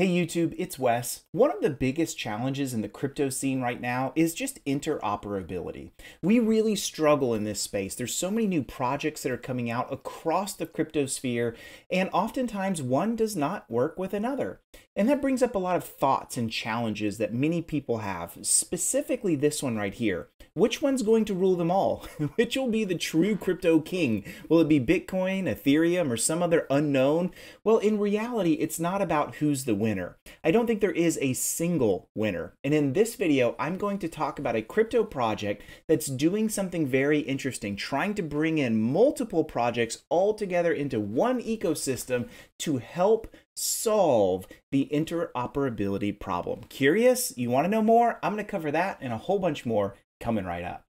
Hey YouTube, it's Wes. One of the biggest challenges in the crypto scene right now is just interoperability. We really struggle in this space. There's so many new projects that are coming out across the crypto sphere, and oftentimes one does not work with another. And that brings up a lot of thoughts and challenges that many people have, specifically this one right here. Which one's going to rule them all? Which will be the true crypto king? Will it be Bitcoin, Ethereum, or some other unknown? Well, in reality, it's not about who's the winner. I don't think there is a single winner. And in this video, I'm going to talk about a crypto project that's doing something very interesting, trying to bring in multiple projects all together into one ecosystem to help solve the interoperability problem. Curious? You want to know more? I'm going to cover that and a whole bunch more coming right up.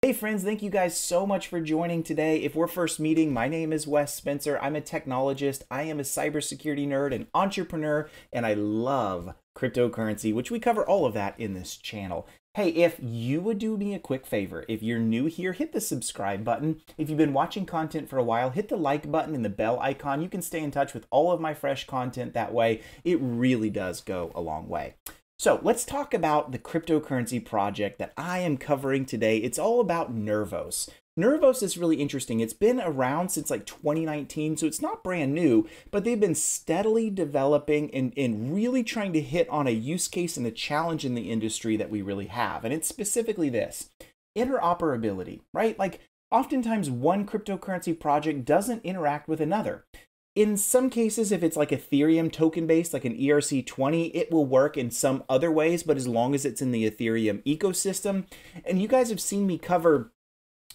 Hey friends, thank you guys so much for joining today. If we're first meeting, my name is Wes Spencer. I'm a technologist. I am a cybersecurity nerd, an entrepreneur, and I love cryptocurrency, which we cover all of that in this channel. Hey, if you would do me a quick favor, if you're new here, hit the subscribe button. If you've been watching content for a while, hit the like button and the bell icon. You can stay in touch with all of my fresh content that way. It really does go a long way. So let's talk about the cryptocurrency project that I am covering today. It's all about Nervos. Nervos is really interesting. It's been around since like 2019, so it's not brand new, but they've been steadily developing and really trying to hit on a use case and a challenge in the industry that we really have. And it's specifically this: interoperability, right? Like oftentimes one cryptocurrency project doesn't interact with another. In some cases, if it's like Ethereum token based, like an ERC20, it will work in some other ways, but as long as it's in the Ethereum ecosystem. And you guys have seen me cover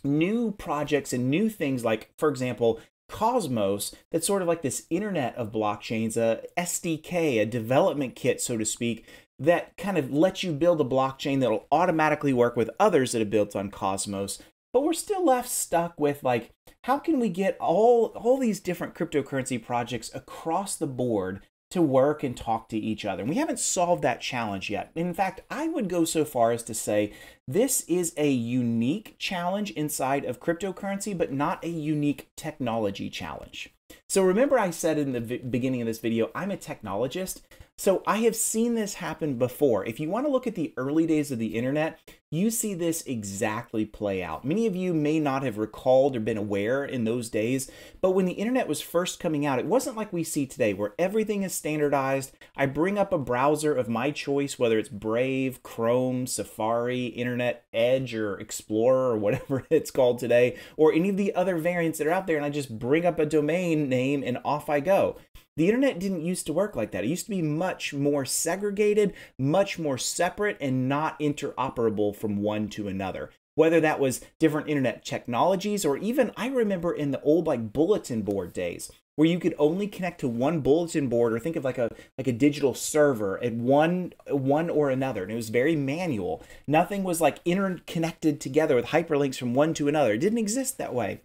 new projects and new things like, for example, Cosmos, that's sort of like this internet of blockchains, a SDK, a development kit, so to speak, that kind of lets you build a blockchain that'll automatically work with others that are built on Cosmos. But we're still left stuck with like, how can we get all these different cryptocurrency projects across the board to work and talk to each other? And we haven't solved that challenge yet. In fact, I would go so far as to say this is a unique challenge inside of cryptocurrency, but not a unique technology challenge. So remember I said in the beginning of this video, I'm a technologist. So I have seen this happen before. If you want to look at the early days of the internet, you see this exactly play out. Many of you may not have recalled or been aware in those days, but when the internet was first coming out, it wasn't like we see today where everything is standardized. I bring up a browser of my choice, whether it's Brave, Chrome, Safari, Internet Edge, or Explorer, or whatever it's called today, or any of the other variants that are out there, and I just bring up a domain name and off I go. The internet didn't used to work like that. It used to be much more segregated, much more separate, and not interoperable from one to another. Whether that was different internet technologies, or even I remember in the old like bulletin board days where you could only connect to one bulletin board, or think of like a digital server at one or another, and it was very manual. Nothing was like interconnected together with hyperlinks from one to another. It didn't exist that way.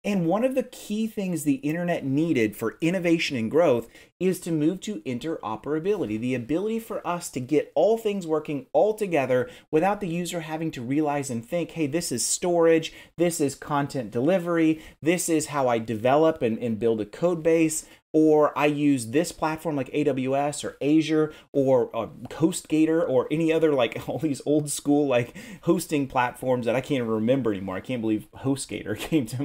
And one of the key things the internet needed for innovation and growth is to move to interoperability, the ability for us to get all things working all together without the user having to realize and think, hey, this is storage, this is content delivery, this is how I develop and build a code base, or I use this platform like AWS or Azure or HostGator or any other like all these old school like hosting platforms that I can't even remember anymore. I can't believe HostGator came to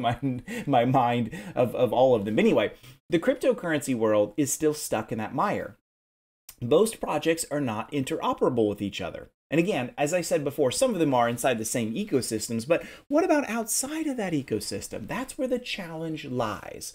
my mind of all of them. Anyway, the cryptocurrency world is still stuck in that mire. Most projects are not interoperable with each other. And again, as I said before, some of them are inside the same ecosystems, but what about outside of that ecosystem? That's where the challenge lies.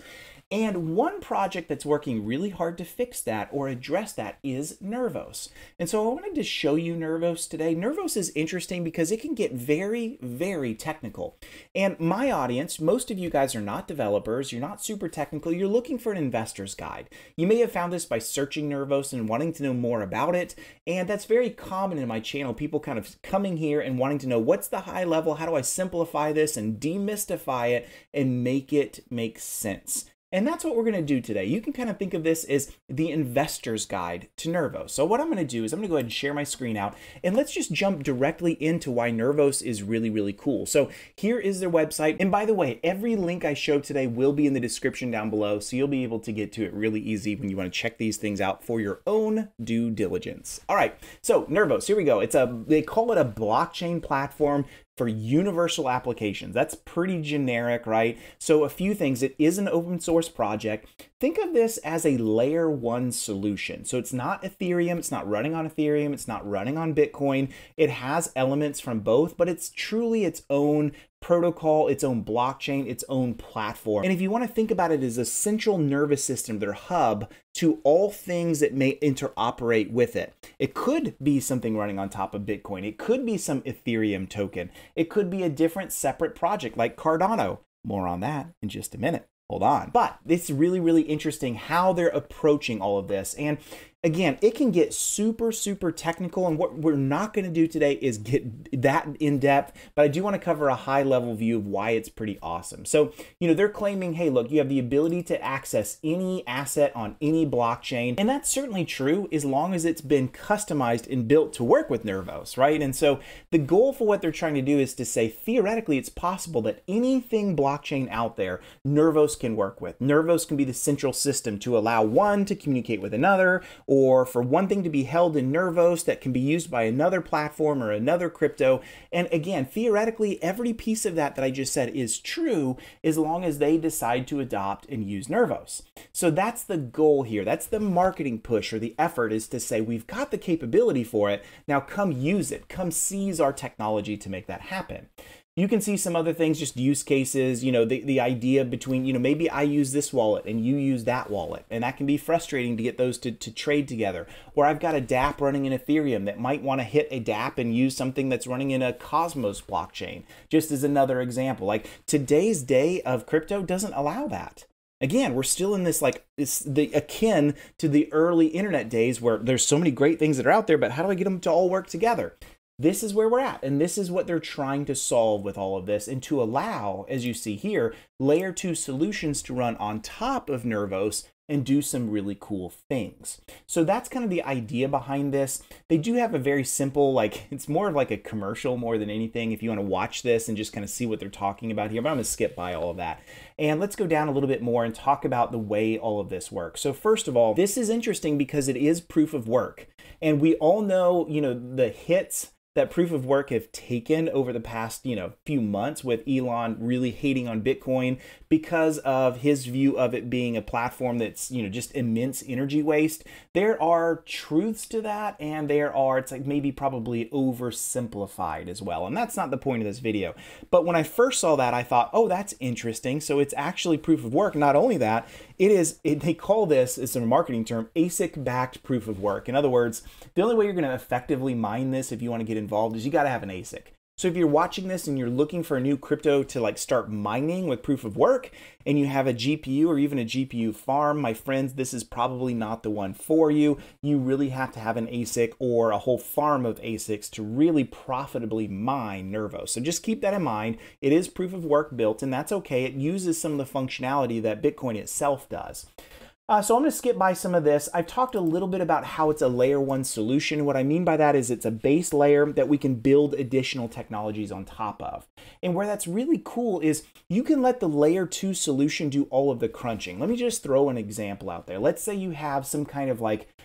And one project that's working really hard to fix that or address that is Nervos. And so I wanted to show you Nervos today. Nervos is interesting because it can get very, very technical. And my audience, most of you guys are not developers, you're not super technical, you're looking for an investor's guide. You may have found this by searching Nervos and wanting to know more about it. And that's very common in my channel, people kind of coming here and wanting to know what's the high level, how do I simplify this and demystify it and make it make sense. And that's what we're going to do today. You can kind of think of this as the investor's guide to Nervos. So what I'm going to do is I'm going to go ahead and share my screen out, and let's just jump directly into why Nervos is really, really cool. So here is their website. And by the way, every link I show today will be in the description down below, so you'll be able to get to it really easy when you want to check these things out for your own due diligence. All right, so Nervos, here we go. They call it a blockchain platform for universal applications. That's pretty generic, right? So a few things. It is an open source project. Think of this as a layer 1 solution. So it's not Ethereum, it's not running on Ethereum, it's not running on Bitcoin. It has elements from both, but it's truly its own protocol, its own blockchain, its own platform. And if you want to think about it as a central nervous system, their hub to all things that may interoperate with it. It could be something running on top of Bitcoin. It could be some Ethereum token. It could be a different separate project like Cardano. More on that in just a minute. Hold on. But it's really, really interesting how they're approaching all of this. And again, it can get super, super technical, and what we're not going to do today is get that in depth, but I do want to cover a high level view of why it's pretty awesome. So, they're claiming, hey, look, you have the ability to access any asset on any blockchain, and that's certainly true as long as it's been customized and built to work with Nervos, right? And so the goal for what they're trying to do is to say, theoretically, it's possible that anything blockchain out there, Nervos can work with. Nervos can be the central system to allow one to communicate with another, or for one thing to be held in Nervos that can be used by another platform or another crypto. And again, theoretically, every piece of that I just said is true as long as they decide to adopt and use Nervos. So that's the goal here. That's the marketing push, or the effort, is to say, we've got the capability for it. Now come use it. Come seize our technology to make that happen. You can see some other things, just use cases, the idea between, maybe I use this wallet and you use that wallet. And that can be frustrating to get those to trade together. Or I've got a dApp running in Ethereum that might want to hit a dApp and use something that's running in a Cosmos blockchain, just as another example. Like today's day of crypto doesn't allow that. Again, we're still in this, akin to the early internet days where there's so many great things that are out there, but how do I get them to all work together? This is where we're at, and this is what they're trying to solve with all of this, and to allow, as you see here, layer 2 solutions to run on top of Nervos and do some really cool things. So that's kind of the idea behind this. They do have a very simple, it's more of like a commercial more than anything if you want to watch this and just kind of see what they're talking about here, but I'm going to skip by all of that. And let's go down a little bit more and talk about the way all of this works. So first of all, this is interesting because it is proof of work. And we all know, the hits that proof of work have taken over the past, few months, with Elon really hating on Bitcoin because of his view of it being a platform that's, just immense energy waste. There are truths to that, and it's maybe probably oversimplified as well. And that's not the point of this video. But when I first saw that, I thought, oh, that's interesting. So it's actually proof of work. Not only that, they call this, it's a marketing term, ASIC-backed proof of work. In other words, the only way you're going to effectively mine this if you want to get involved is you got to have an ASIC. So if you're watching this and you're looking for a new crypto to start mining with proof of work, and you have a GPU or even a GPU farm, my friends, this is probably not the one for you. You really have to have an ASIC or a whole farm of ASICs to really profitably mine Nervos. So just keep that in mind. It is proof of work built, and that's okay. It uses some of the functionality that Bitcoin itself does. So I'm going to skip by some of this. I've talked a little bit about how it's a layer 1 solution. What I mean by that is it's a base layer that we can build additional technologies on top of. And where that's really cool is you can let the layer 2 solution do all of the crunching. Let me just throw an example out there. Let's say you have some kind of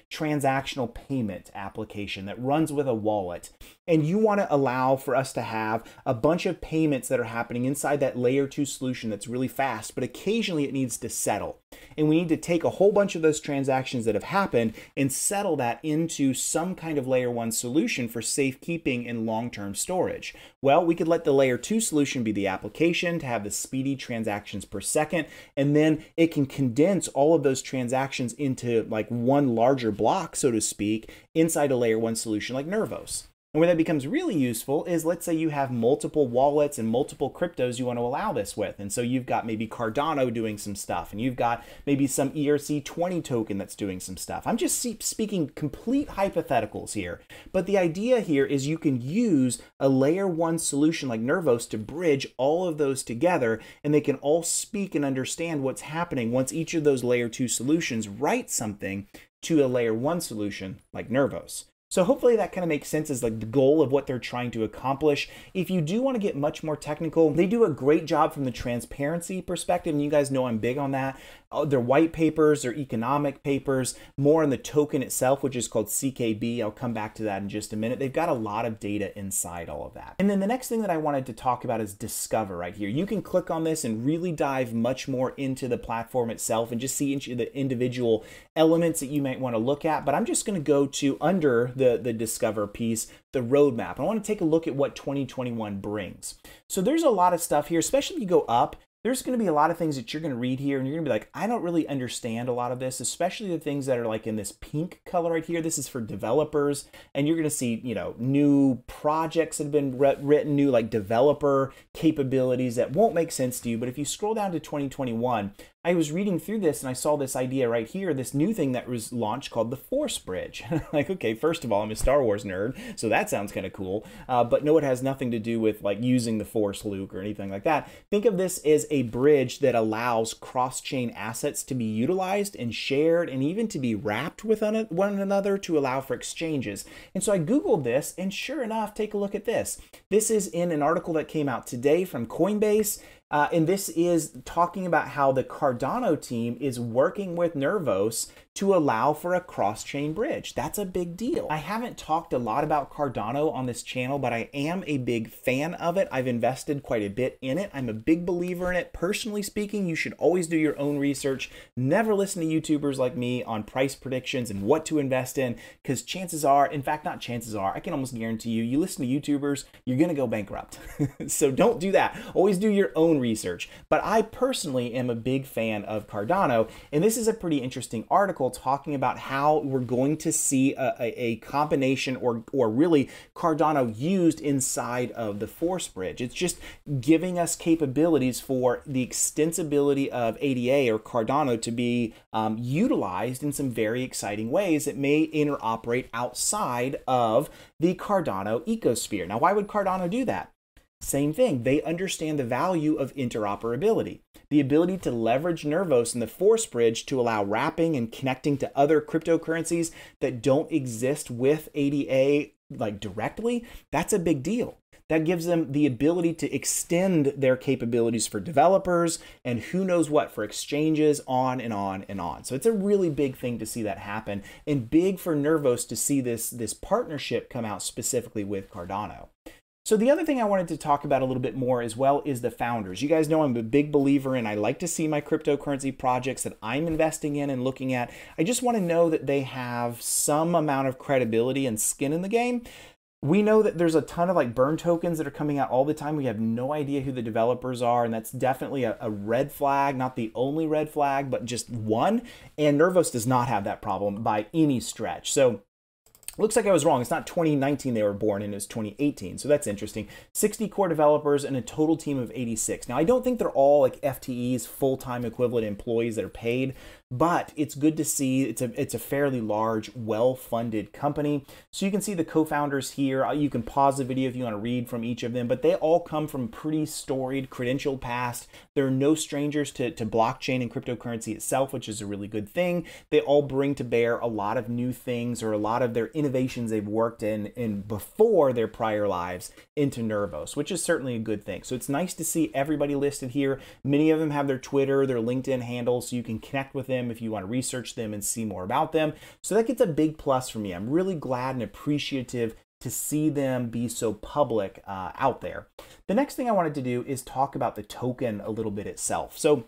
transactional payment application that runs with a wallet, and you want to allow for us to have a bunch of payments that are happening inside that layer 2 solution that's really fast, but occasionally it needs to settle. And we need to take a whole bunch of those transactions that have happened and settle that into some kind of layer 1 solution for safekeeping and long-term storage. Well, we could let the layer 2 solution be the application to have the speedy transactions per second, and then it can condense all of those transactions into one larger block, so to speak, inside a layer 1 solution like Nervos. And where that becomes really useful is, let's say you have multiple wallets and multiple cryptos you want to allow this with. And so you've got maybe Cardano doing some stuff, and you've got maybe some ERC20 token that's doing some stuff. I'm just speaking complete hypotheticals here. But the idea here is you can use a layer 1 solution like Nervos to bridge all of those together, and they can all speak and understand what's happening once each of those layer 2 solutions write something to a layer 1 solution like Nervos. So hopefully that kind of makes sense as like the goal of what they're trying to accomplish. If you do want to get much more technical, they do a great job from the transparency perspective, and you guys know I'm big on that. Their white papers, their economic papers, more on the token itself, which is called CKB. I'll come back to that in just a minute. They've got a lot of data inside all of that. And then the next thing that I wanted to talk about is Discover right here. You can click on this and really dive much more into the platform itself and just see each of the individual elements that you might want to look at. But I'm just going to go to under the Discover piece, the roadmap. I want to take a look at what 2021 brings. So there's a lot of stuff here, especially if you go up. There's going to be a lot of things that you're going to read here, and you're going to be like, I don't really understand a lot of this, especially the things that are like in this pink color right here. This is for developers, and you're going to see, you know, new projects that have been written, new like developer capabilities that won't make sense to you. But if you scroll down to 2021, I was reading through this and I saw this idea right here, this new thing that was launched called the Force Bridge. Like, okay, first of all, I'm a Star Wars nerd, so that sounds kind of cool. But no, it has nothing to do with like using the Force, Luke, or anything like that. Think of this as a bridge that allows cross-chain assets to be utilized and shared, and even to be wrapped with one another to allow for exchanges. And so I Googled this, and sure enough, take a look at this. This is in an article that came out today from Coinbase. And this is talking about how the Cardano team is working with Nervos to allow for a cross-chain bridge. That's a big deal. I haven't talked a lot about Cardano on this channel, but I am a big fan of it. I've invested quite a bit in it. I'm a big believer in it. Personally speaking, you should always do your own research. Never listen to YouTubers like me on price predictions and what to invest in, because chances are, in fact, not chances are, I can almost guarantee you, you listen to YouTubers, you're gonna go bankrupt. So don't do that. Always do your own research. But I personally am a big fan of Cardano, and this is a pretty interesting article talking about how we're going to see a combination or really Cardano used inside of the Force Bridge. It's just giving us capabilities for the extensibility of ADA or Cardano to be utilized in some very exciting ways that may interoperate outside of the Cardano ecosphere. Now, why would Cardano do that? Same thing. They understand the value of interoperability, the ability to leverage Nervos and the Force Bridge to allow wrapping and connecting to other cryptocurrencies that don't exist with ADA like directly. That's a big deal. That gives them the ability to extend their capabilities for developers and who knows what for exchanges, on and on and on. So it's a really big thing to see that happen, and big for Nervos to see this partnership come out specifically with Cardano. So the other thing I wanted to talk about a little bit more as well is the founders. You guys know I'm a big believer, and I like to see my cryptocurrency projects that I'm investing in and looking at. I just want to know that they have some amount of credibility and skin in the game. We know that there's a ton of like burn tokens that are coming out all the time. We have no idea who the developers are, and that's definitely a red flag, not the only red flag, but just one. And Nervos does not have that problem by any stretch. So looks like I was wrong. It's not 2019 they were born in, it's 2018. So that's interesting. 60 core developers and a total team of 86. Now, I don't think they're all like FTEs, full-time equivalent employees that are paid, but it's good to see it's a fairly large, well-funded company. So you can see the co-founders here. You can pause the video if you want to read from each of them, but they all come from pretty storied credentialed past. They're no strangers to blockchain and cryptocurrency itself, which is a really good thing. They all bring to bear a lot of new things, or a lot of their innovations they've worked in before their prior lives into Nervos, which is certainly a good thing. So it's nice to see everybody listed here. Many of them have their Twitter, their LinkedIn handles, so you can connect with them if you want to research them and see more about them. So that gets a big plus for me. I'm really glad and appreciative to see them be so public out there. The next thing I wanted to do is talk about the token a little bit itself. So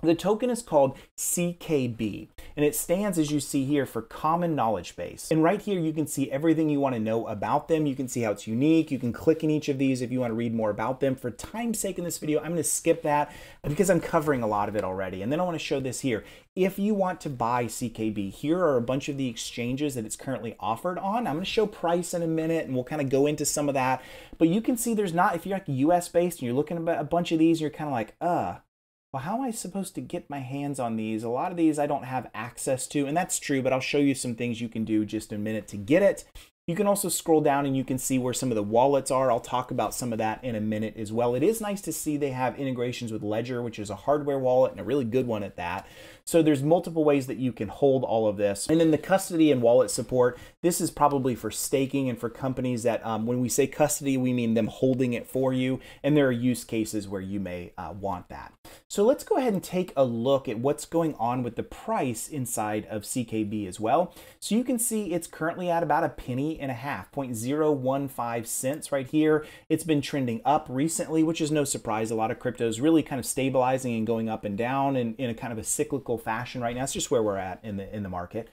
The token is called CKB, and it stands, as you see here, for Common Knowledge Base. And right here, you can see everything you want to know about them. You can see how it's unique. You can click in each of these if you want to read more about them. For time's sake in this video, I'm going to skip that because I'm covering a lot of it already. And then I want to show this here. If you want to buy CKB, here are a bunch of the exchanges that it's currently offered on. I'm going to show price in a minute, and we'll kind of go into some of that. But you can see there's not, if you're like US based and you're looking at a bunch of these, you're kind of like, well, how am I supposed to get my hands on these? A lot of these I don't have access to, and that's true, but I'll show you some things you can do just in a minute to get it. You can also scroll down and you can see where some of the wallets are. I'll talk about some of that in a minute as well. It is nice to see they have integrations with Ledger, which is a hardware wallet and a really good one at that. So there's multiple ways that you can hold all of this. And then the custody and wallet support, this is probably for staking and for companies that when we say custody, we mean them holding it for you. And there are use cases where you may want that. So let's go ahead and take a look at what's going on with the price inside of CKB as well. So you can see it's currently at about a penny and a half, 0.015 cents right here. It's been trending up recently, which is no surprise. A lot of cryptos really kind of stabilizing and going up and down in a kind of a cyclical fashion right now. It's just where we're at in the market.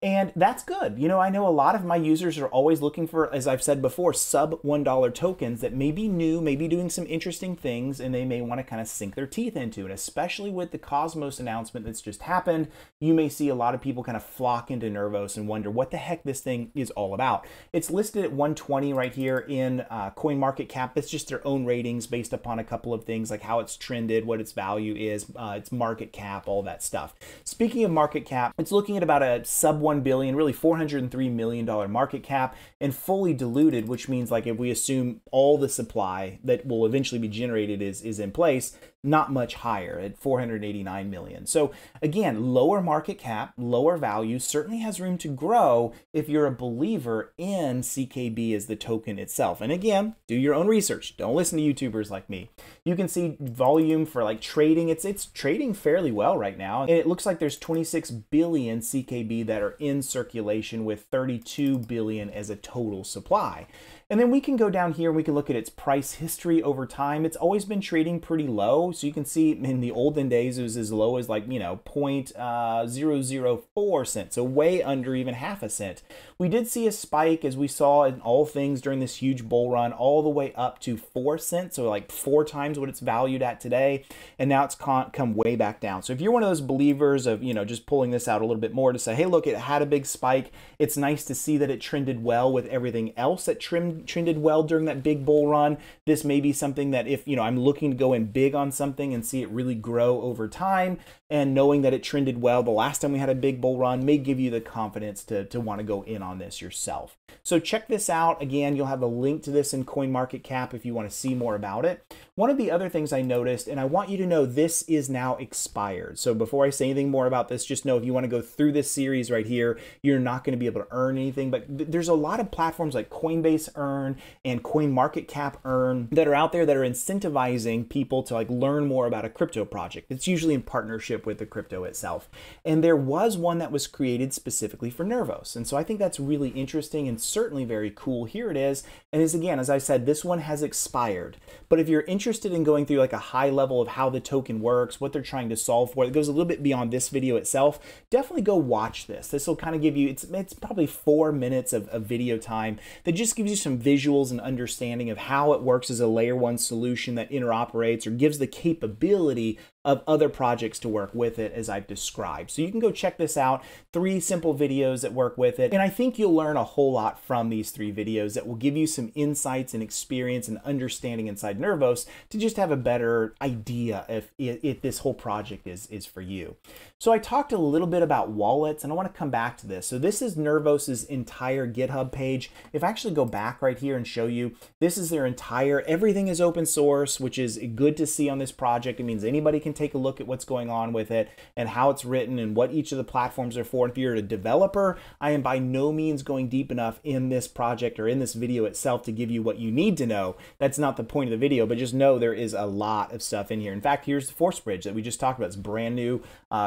And that's good. You know, I know a lot of my users are always looking for, as I've said before, sub $1 tokens that may be new, may be doing some interesting things, and they may want to kind of sink their teeth into. And especially with the Cosmos announcement that's just happened, you may see a lot of people kind of flock into Nervos and wonder what the heck this thing is all about. It's listed at 120 right here in CoinMarketCap. It's just their own ratings based upon a couple of things like how it's trended, what its value is, its market cap, all that stuff. Speaking of market cap, it's looking at about a sub $1 billion, really $403 million market cap, and fully diluted, which means like if we assume all the supply that will eventually be generated is in place, not much higher at 489 million. So again, lower market cap, lower value, certainly has room to grow if you're a believer in CKB as the token itself. And again, do your own research. Don't listen to YouTubers like me. You can see volume for like trading. It's trading fairly well right now. And it looks like there's 26 billion CKB that are in circulation with 32 billion as a total supply. And then we can go down here and we can look at its price history over time. It's always been trading pretty low. So you can see in the olden days, it was as low as like, 0.004 cents. So way under even half a cent. We did see a spike as we saw in all things during this huge bull run all the way up to 4 cents. So like 4 times what it's valued at today. And now it's come way back down. So if you're one of those believers of, just pulling this out a little bit more to say, hey, look, it had a big spike. It's nice to see that it trended well with everything else that trended well during that big bull run. This may be something that if, I'm looking to go in big on something and see it really grow over time, and knowing that it trended well the last time we had a big bull run may give you the confidence to want to go in on this yourself. So check this out. Again, you'll have a link to this in CoinMarketCap if you want to see more about it. One of the other things I noticed, and I want you to know this is now expired. So before I say anything more about this, just know if you want to go through this series right here, you're not going to be able to earn anything. But there's a lot of platforms like Coinbase Earn and CoinMarketCap Earn that are out there that are incentivizing people to like learn more about a crypto project. It's usually in partnership with the crypto itself. And there was one that was created specifically for Nervos. And so I think that's really interesting and certainly very cool. Here it is. And again, as I said, this one has expired. But if you're interested in going through like a high level of how the token works, what they're trying to solve for, it goes a little bit beyond this video itself, definitely go watch this. This will kind of give you, it's probably 4 minutes of video time that just gives you some visuals and understanding of how it works as a layer 1 solution that interoperates or gives the capability of other projects to work with it as I've described. So you can go check this out. 3 simple videos that work with it. And I think you'll learn a whole lot from these 3 videos that will give you some insights and experience and understanding inside Nervos to just have a better idea if this whole project is for you. So I talked a little bit about wallets and I want to come back to this. So this is Nervos's entire GitHub page. If I actually go back right here and show you, this is their entire, everything is open source, which is good to see on this project. It means anybody can take a look at what's going on with it and how it's written and what each of the platforms are for. And if you're a developer, I am by no means going deep enough in this project or in this video itself to give you what you need to know. That's not the point of the video, but just know there is a lot of stuff in here. In fact, here's the force bridge that we just talked about. It's brand new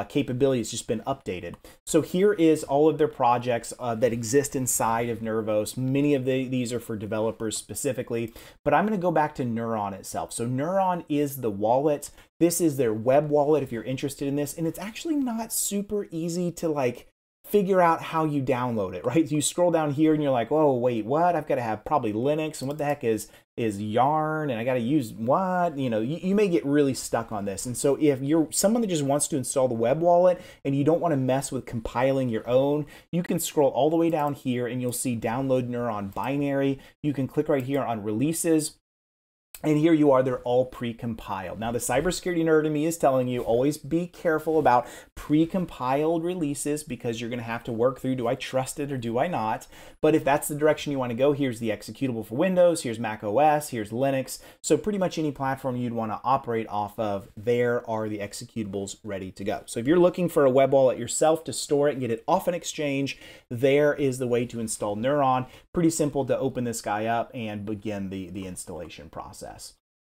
capability. It's just been updated. So here is all of their projects that exist inside of Nervos. Many of these are for developers specifically, but I'm going to go back to Neuron itself. So Neuron is the wallet. This is their web wallet if you're interested in this, and it's actually not super easy to like figure out how you download it, right? You scroll down here and you're like, oh, wait, what? I've got to have probably Linux, and what the heck is Yarn, and I got to use what? You know, you may get really stuck on this. And so if you're someone that just wants to install the web wallet and you don't want to mess with compiling your own, you can scroll all the way down here and you'll see download Neuron binary. You can click right here on releases. And here you are, they're all pre-compiled. Now the cybersecurity nerd in me is telling you, always be careful about pre-compiled releases because you're gonna have to work through, do I trust it or do I not? But if that's the direction you wanna go, here's the executable for Windows, here's Mac OS, here's Linux. So pretty much any platform you'd wanna operate off of, there are the executables ready to go. So if you're looking for a web wallet yourself to store it and get it off an exchange, there is the way to install Neuron. Pretty simple to open this guy up and begin the installation process.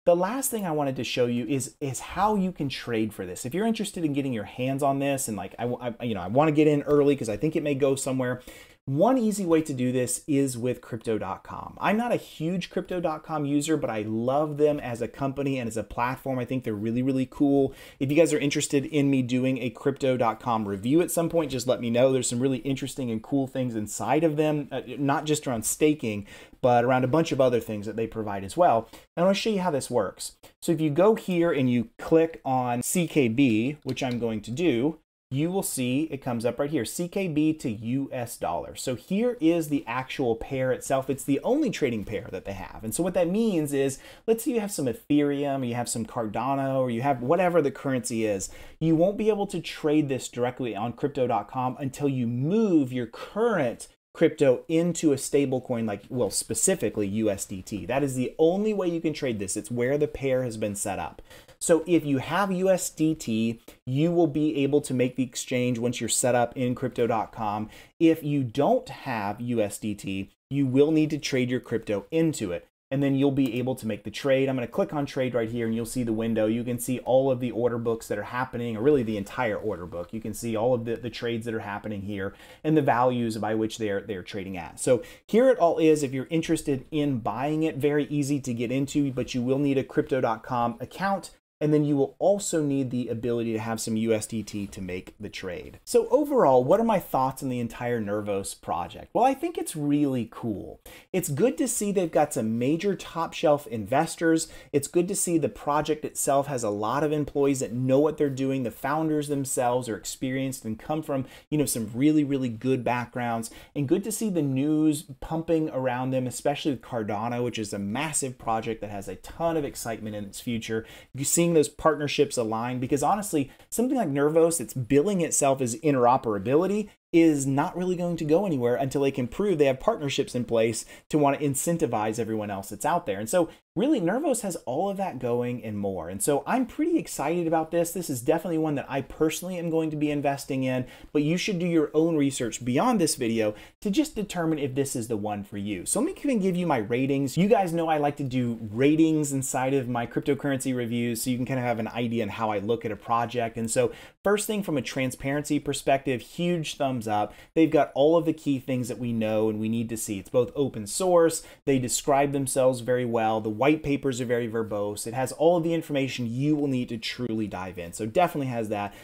The last thing I wanted to show you is how you can trade for this. If you're interested in getting your hands on this and like I want to get in early because I think it may go somewhere. One easy way to do this is with crypto.com. I'm not a huge crypto.com user, but I love them as a company and as a platform. I think they're really, really cool. If you guys are interested in me doing a crypto.com review at some point, just let me know. There's some really interesting and cool things inside of them, not just around staking, but around a bunch of other things that they provide as well. And I want to show you how this works. So if you go here and you click on CKB, which I'm going to do, you will see it comes up right here, CKB to US dollar. So here is the actual pair itself. It's the only trading pair that they have. And so what that means is, let's say you have some Ethereum, or you have some Cardano, or you have whatever the currency is, you won't be able to trade this directly on crypto.com until you move your current crypto into a stable coin like, well, specifically USDT. That is the only way you can trade this. It's where the pair has been set up. So if you have USDT, you will be able to make the exchange once you're set up in crypto.com. If you don't have USDT, you will need to trade your crypto into it, and then you'll be able to make the trade. I'm going to click on trade right here and you'll see the window. You can see all of the order books that are happening, or really the entire order book. You can see all of the trades that are happening here and the values by which they're trading at. So here it all is. If you're interested in buying it, very easy to get into, but you will need a crypto.com account. And then you will also need the ability to have some USDT to make the trade. So overall, what are my thoughts on the entire Nervos project? Well, I think it's really cool. It's good to see they've got some major top shelf investors. It's good to see the project itself has a lot of employees that know what they're doing. The founders themselves are experienced and come from, some really, really good backgrounds. And good to see the news pumping around them, especially with Cardano, which is a massive project that has a ton of excitement in its future. You're seeing those partnerships align, because honestly, something like Nervos, it's billing itself as interoperability, is not really going to go anywhere until they can prove they have partnerships in place to want to incentivize everyone else that's out there. And so really, Nervos has all of that going and more. And so I'm pretty excited about this. This is definitely one that I personally am going to be investing in, but you should do your own research beyond this video to just determine if this is the one for you. So let me give you my ratings. You guys know I like to do ratings inside of my cryptocurrency reviews, so you can kind of have an idea on how I look at a project. And so first thing, from a transparency perspective, huge thumbs up. They've got all of the key things that we know and we need to see. It's both open source. They describe themselves very well. The white papers are very verbose. It has all of the information you will need to truly dive in. So definitely has that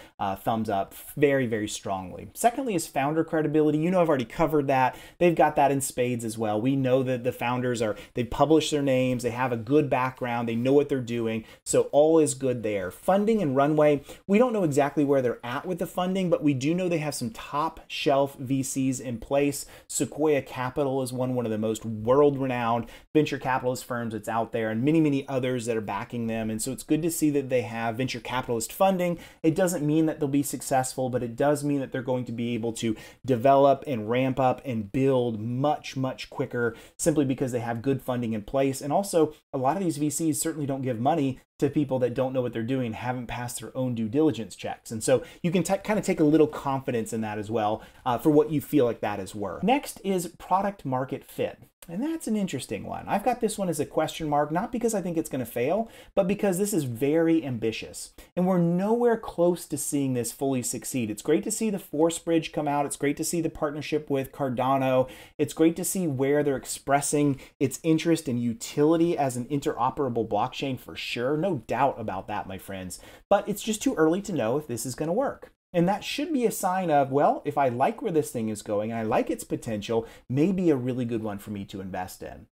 thumbs up very, very strongly. Secondly is founder credibility. I've already covered that. They've got that in spades as well. We know that the founders they publish their names. They have a good background. They know what they're doing. So all is good there. Funding and runway. We don't know exactly where they're at with the funding, but we do know they have some top shelf VCs in place. Sequoia Capital is one of the most world-renowned venture capitalist firms that's out there, and many, many others that are backing them. And so it's good to see that they have venture capitalist funding. It doesn't mean that they'll be successful, but it does mean that they're going to be able to develop and ramp up and build much, much quicker, simply because they have good funding in place. And also, a lot of these VCs certainly don't give money to people that don't know what they're doing and haven't passed their own due diligence checks. And so you can kind of take a little confidence in that as well for what you feel like that is worth. Next is product market fit. And that's an interesting one. I've got this one as a question mark, not because I think it's going to fail, but because this is very ambitious. And we're nowhere close to seeing this fully succeed. It's great to see the Force Bridge come out. It's great to see the partnership with Cardano. It's great to see where they're expressing its interest and utility as an interoperable blockchain for sure. No doubt about that, my friends. But it's just too early to know if this is going to work. And that should be a sign of, well, if I like where this thing is going and I like its potential, maybe a really good one for me to invest in.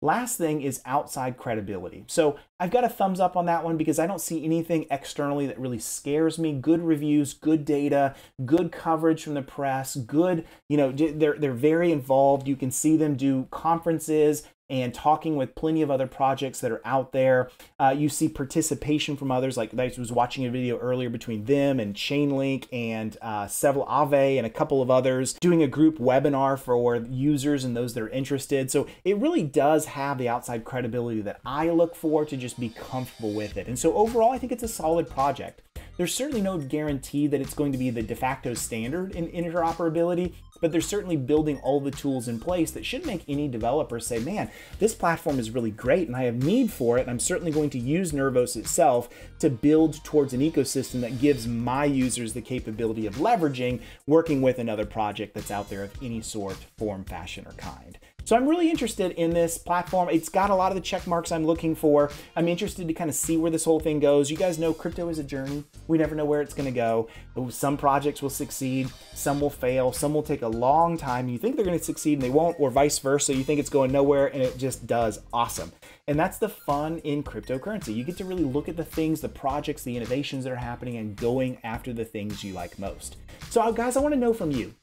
Last thing is outside credibility. So I've got a thumbs up on that one because I don't see anything externally that really scares me. Good reviews, good data, good coverage from the press, good, they're very involved. You can see them do conferences and talking with plenty of other projects that are out there. You see participation from others, like I was watching a video earlier between them and Chainlink and Several Ave and a couple of others doing a group webinar for users and those that are interested. So it really does have the outside credibility that I look for to just be comfortable with it. And so overall, I think it's a solid project. There's certainly no guarantee that it's going to be the de facto standard in interoperability, but they're certainly building all the tools in place that should make any developer say, man, this platform is really great and I have need for it. And I'm certainly going to use Nervos itself to build towards an ecosystem that gives my users the capability of leveraging working with another project that's out there of any sort, form, fashion, or kind. So I'm really interested in this platform. It's got a lot of the check marks I'm looking for. I'm interested to kind of see where this whole thing goes. You guys know crypto is a journey. We never know where it's going to go. Some projects will succeed, some will fail, some will take a long time. You think they're going to succeed and they won't, or vice versa. You think it's going nowhere and it just does awesome. And that's the fun in cryptocurrency. You get to really look at the things, the projects, the innovations that are happening and going after the things you like most. So guys, I want to know from you.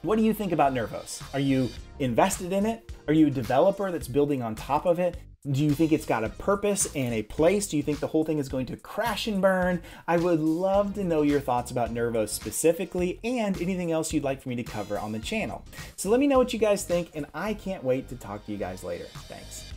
What do you think about Nervos? Are you invested in it? Are you a developer that's building on top of it? Do you think it's got a purpose and a place? Do you think the whole thing is going to crash and burn? I would love to know your thoughts about Nervos specifically and anything else you'd like for me to cover on the channel. So let me know what you guys think, and I can't wait to talk to you guys later. Thanks.